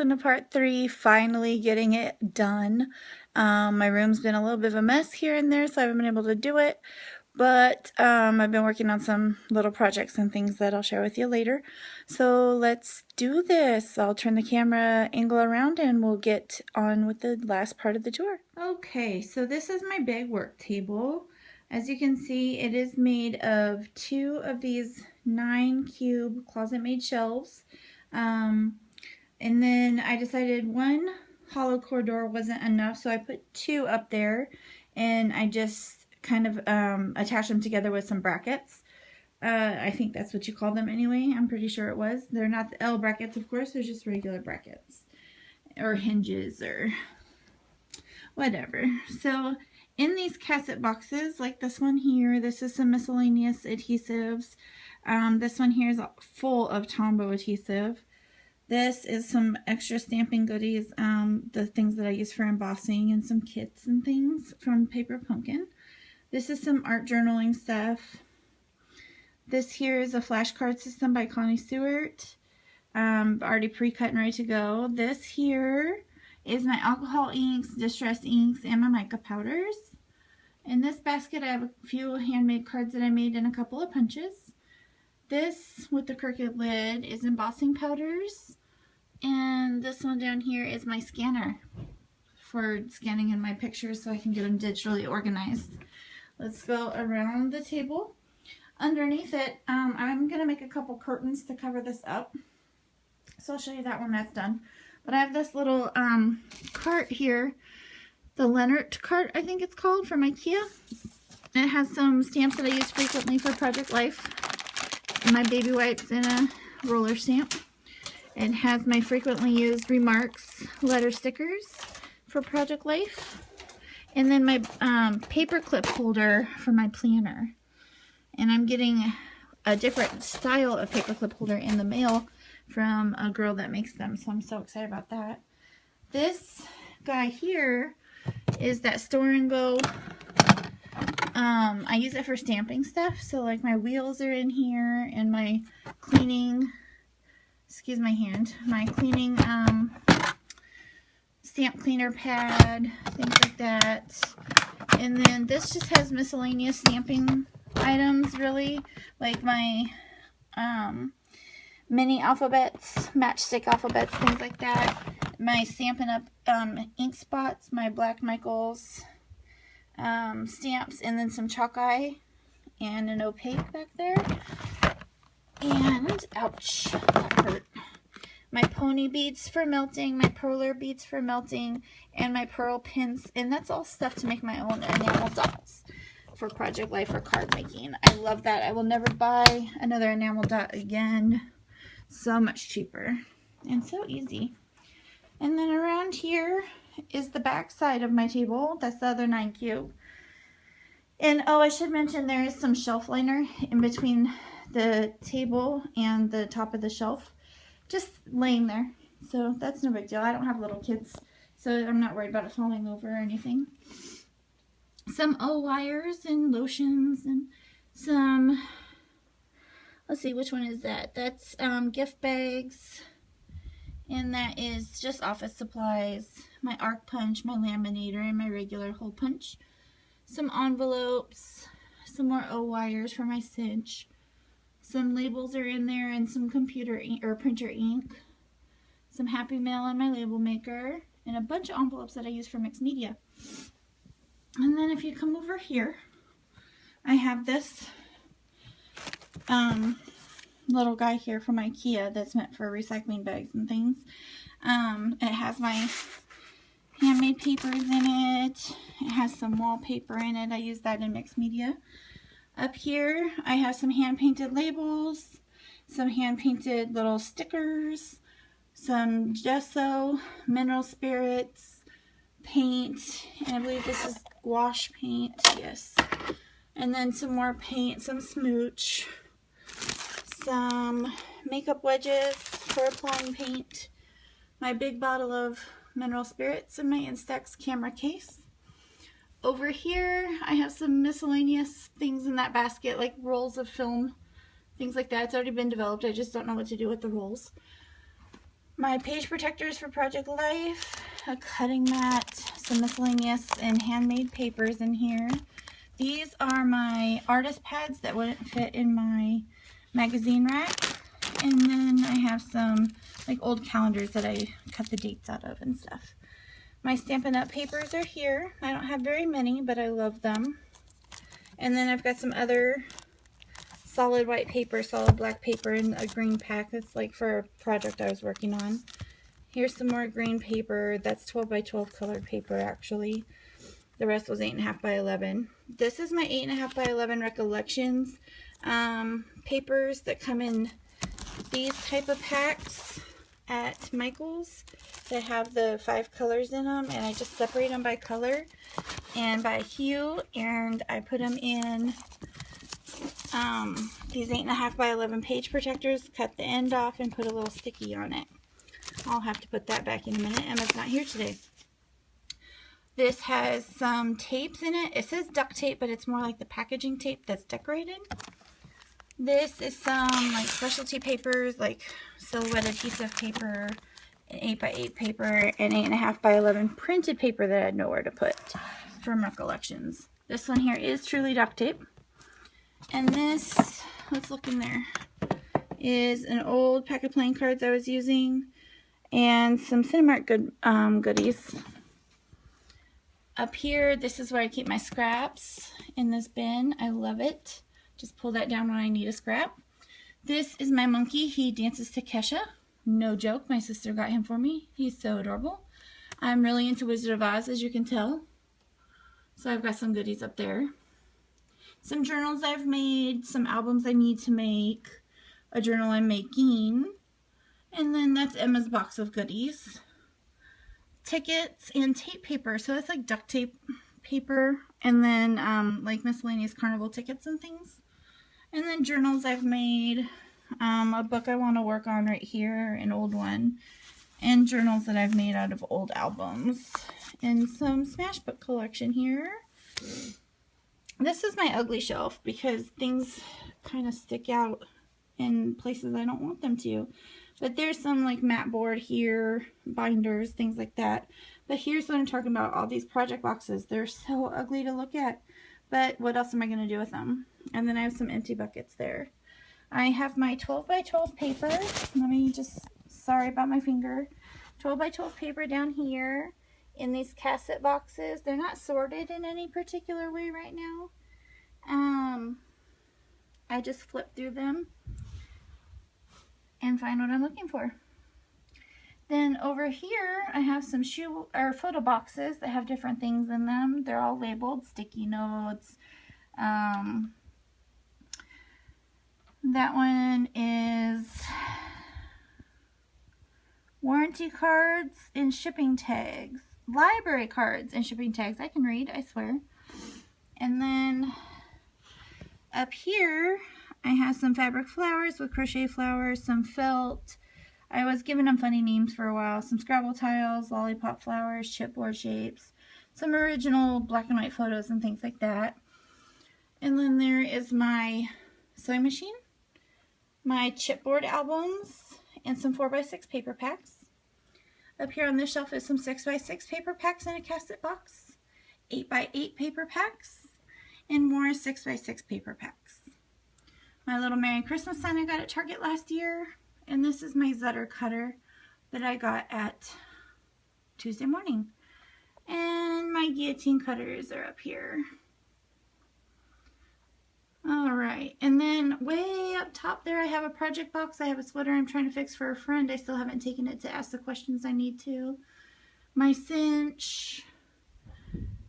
welcome to part 3, finally getting it done. My room's been a little bit of a mess here and there, so I haven't been able to do it, but I've been working on some little projects and things that I'll share with you later. So let's do this. I'll turn the camera angle around and we'll get on with the last part of the tour. Okay, so this is my big work table. As you can see, it is made of 2 of these 9-cube closet-made shelves. And then I decided one hollow core door wasn't enough, so I put 2 up there, and I just kind of attached them together with some brackets. I think that's what you call them anyway. I'm pretty sure it was. They're not the L brackets, of course. They're just regular brackets or hinges or whatever. So in these cassette boxes, like this one here, this is some miscellaneous adhesives. This one here is full of Tombow adhesive. This is some extra stamping goodies, the things that I use for embossing, and some kits and things from Paper Pumpkin. This is some art journaling stuff. This here is a flashcard system by Connie Stewart, already pre-cut and ready to go. This here is my alcohol inks, distress inks, and my mica powders. In this basket I have a few handmade cards that I made and a couple of punches. This with the crooked lid is embossing powders. And this one down here is my scanner for scanning in my pictures so I can get them digitally organized. Let's go around the table. Underneath it, I'm going to make a couple curtains to cover this up. So I'll show you that when that's done. But I have this little cart here, the Leonard cart I think it's called, from IKEA. It has some stamps that I use frequently for Project Life. My baby wipes and a roller stamp. It has my frequently used remarks letter stickers for Project Life. And then my paper clip holder for my planner. And I'm getting a different style of paper clip holder in the mail from a girl that makes them. So I'm so excited about that. This guy here is that Store and Go. I use it for stamping stuff. So like my wheels are in here, and my cleaning, excuse my hand, my cleaning stamp cleaner pad, things like that. And then this just has miscellaneous stamping items, really, like my mini alphabets, matchstick alphabets, things like that. My Stampin' Up ink spots, my Black Michaels stamps, and then some chalk eye and an opaque back there. And, ouch, that hurt. My pony beads for melting, my perler beads for melting, and my pearl pins. And that's all stuff to make my own enamel dots for Project Life or card making. I love that. I will never buy another enamel dot again. So much cheaper and so easy. And then around here is the back side of my table. That's the other 9-cube. And oh, I should mention there is some shelf liner in between the table and the top of the shelf, just laying there. So that's no big deal. I don't have little kids, so I'm not worried about it falling over or anything. Some wires and lotions and some, let's see, which one is that? That's gift bags, and that is just office supplies. My arc punch, my laminator, and my regular hole punch. Some envelopes, some more wires for my cinch. Some labels are in there, and some computer ink or printer ink. Some Happy Mail and my label maker, and a bunch of envelopes that I use for mixed media. And then if you come over here, I have this little guy here from IKEA that's meant for recycling bags and things. It has my handmade papers in it. It has some wallpaper in it. I use that in mixed media. Up here, I have some hand-painted labels, some hand-painted little stickers, some gesso, mineral spirits, paint, and I believe this is gouache paint, yes. And then some more paint, some smooch, some makeup wedges for applying paint, my big bottle of mineral spirits, and my Instax camera case. Over here, I have some miscellaneous things in that basket, like rolls of film, things like that. It's already been developed. I just don't know what to do with the rolls. My page protectors for Project Life, a cutting mat, some miscellaneous and handmade papers in here. These are my artist pads that wouldn't fit in my magazine rack. And then I have some like old calendars that I cut the dates out of and stuff. My Stampin' Up! Papers are here. I don't have very many, but I love them. And then I've got some other solid white paper, solid black paper in a green pack. That's like for a project I was working on. Here's some more green paper. That's 12 by 12 colored paper actually. The rest was 8.5 by 11. This is my 8.5 by 11 recollections papers that come in these type of packs at Michael's that have the 5 colors in them, and I just separate them by color and by hue, and I put them in these 8.5 by 11 page protectors, cut the end off and put a little sticky on it. I'll have to put that back in a minute. Emma's not here today. This has some tapes in it. It says duct tape, but it's more like the packaging tape that's decorated. This is some like specialty papers, like silhouette adhesive paper, 8 by 8 paper, and 8.5 by 11 printed paper that I had nowhere to put from recollections. This one here is truly duct tape. And this, let's look in there, is an old pack of playing cards I was using and some Cinemark goodies. Up here, this is where I keep my scraps in this bin. I love it. Just pull that down when I need a scrap. This is my monkey. He dances to Kesha. No joke. My sister got him for me. He's so adorable. I'm really into Wizard of Oz, as you can tell. So I've got some goodies up there. Some journals I've made, some albums I need to make, a journal I'm making, and then that's Emma's box of goodies. Tickets and tape paper, so that's like duct tape paper, and then like miscellaneous carnival tickets and things. And then journals I've made, a book I want to work on right here, an old one, and journals that I've made out of old albums, and some Smashbook collection here. This is my ugly shelf because things kind of stick out in places I don't want them to. But there's some like mat board here, binders, things like that. But here's what I'm talking about, all these project boxes. They're so ugly to look at. But what else am I going to do with them? And then I have some empty buckets there. I have my 12 by 12 paper. Let me just, sorry about my finger. 12 by 12 paper down here in these cassette boxes. They're not sorted in any particular way right now. I just flip through them and find what I'm looking for. Then over here I have some shoe or photo boxes that have different things in them. They're all labeled, sticky notes. That one is warranty cards and shipping tags. Library cards and shipping tags. I can read, I swear. And then up here I have some fabric flowers with crochet flowers, some felt. I was giving them funny names for a while. Some Scrabble tiles, lollipop flowers, chipboard shapes, some original black and white photos and things like that. And then there is my sewing machine, my chipboard albums, and some 4x6 paper packs. Up here on this shelf is some 6x6 paper packs in a cassette box, 8x8 paper packs, and more 6x6 paper packs. My little Merry Christmas sign I got at Target last year. And this is my Zutter cutter that I got at Tuesday morning. And my guillotine cutters are up here. Alright, and then way up top there I have a project box. I have a sweater I'm trying to fix for a friend. I still haven't taken it to ask the questions I need to. My cinch,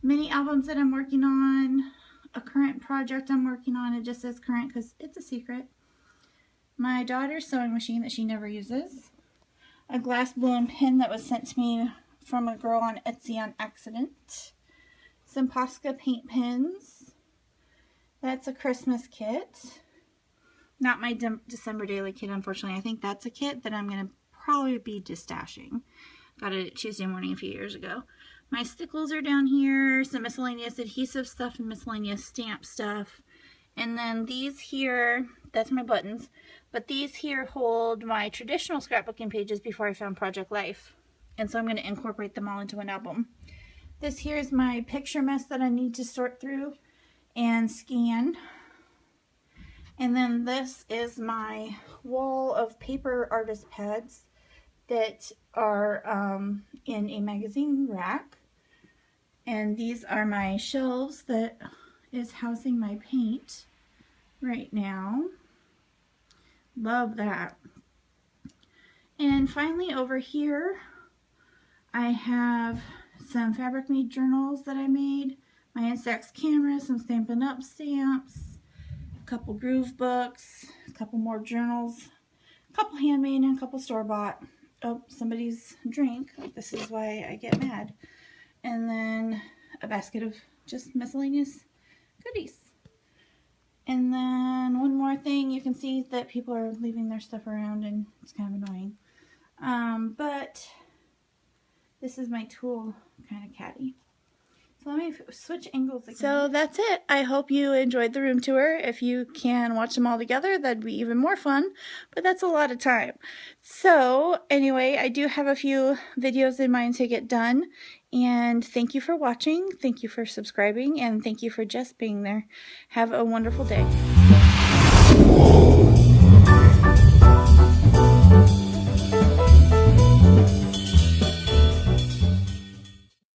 mini albums that I'm working on, a current project I'm working on. It just says current because it's a secret. My daughter's sewing machine that she never uses. A glass blown pin that was sent to me from a girl on Etsy on accident. Some Posca paint pens. That's a Christmas kit. Not my December daily kit, unfortunately. I think that's a kit that I'm going to probably be destashing. Got it Tuesday morning a few years ago. My stickles are down here. Some miscellaneous adhesive stuff and miscellaneous stamp stuff. And then these here, that's my buttons, but these here hold my traditional scrapbooking pages before I found Project Life. And so I'm going to incorporate them all into an album. This here is my picture mess that I need to sort through and scan. And then this is my wall of paper artist pads that are in a magazine rack. And these are my shelves that is housing my paint right now. Love that. And finally over here I have some Fabric Made journals that I made, my Instax camera, some Stampin' Up! Stamps, a couple groove books, a couple more journals, a couple handmade and a couple store-bought. Oh, somebody's drink. This is why I get mad. And then a basket of just miscellaneous goodies. And then one more thing, you can see that people are leaving their stuff around and it's kind of annoying. But this is my tool kind of caddy. So let me switch angles again. So that's it. I hope you enjoyed the room tour. If you can watch them all together, that'd be even more fun, but that's a lot of time. So anyway, I do have a few videos in mind to get done, and thank you for watching, thank you for subscribing, and thank you for just being there. Have a wonderful day.